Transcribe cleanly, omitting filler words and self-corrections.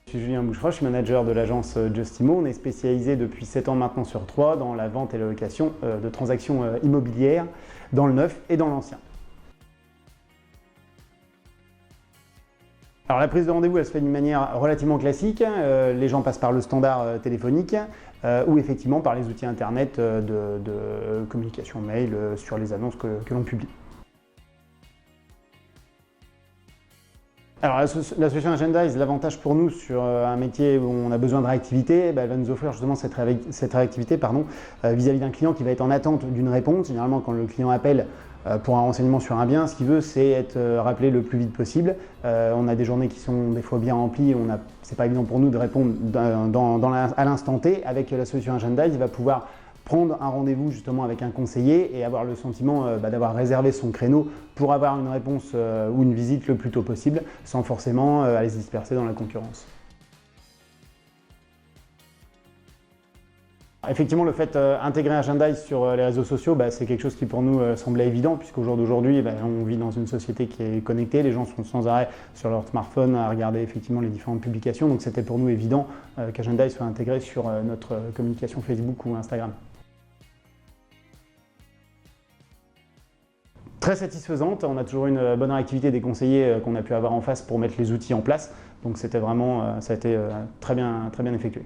Je suis Julien Boucheroche, je suis manager de l'agence Justimo. On est spécialisé depuis 7 ans maintenant sur 3 dans la vente et la location de transactions immobilières dans le neuf et dans l'ancien. Alors la prise de rendez-vous, elle se fait d'une manière relativement classique. Les gens passent par le standard téléphonique ou effectivement par les outils internet de communication mail sur les annonces que l'on publie. Alors la solution Agendize, l'avantage pour nous sur un métier où on a besoin de réactivité, elle va nous offrir justement cette réactivité vis-à-vis d'un client qui va être en attente d'une réponse. Généralement quand le client appelle pour un renseignement sur un bien, ce qu'il veut c'est être rappelé le plus vite possible. On a des journées qui sont des fois bien remplies, c'est pas évident pour nous de répondre à l'instant T. Avec la solution Agendize, il va pouvoir prendre un rendez-vous justement avec un conseiller et avoir le sentiment d'avoir réservé son créneau pour avoir une réponse ou une visite le plus tôt possible sans forcément aller se disperser dans la concurrence. Effectivement, le fait d'intégrer Agendize sur les réseaux sociaux, c'est quelque chose qui pour nous semblait évident puisqu'au jour d'aujourd'hui, on vit dans une société qui est connectée, les gens sont sans arrêt sur leur smartphone à regarder effectivement les différentes publications, donc c'était pour nous évident qu'Agendize soit intégré sur notre communication Facebook ou Instagram. Très satisfaisante, on a toujours une bonne réactivité des conseillers qu'on a pu avoir en face pour mettre les outils en place, donc c'était vraiment, ça a été très bien effectué.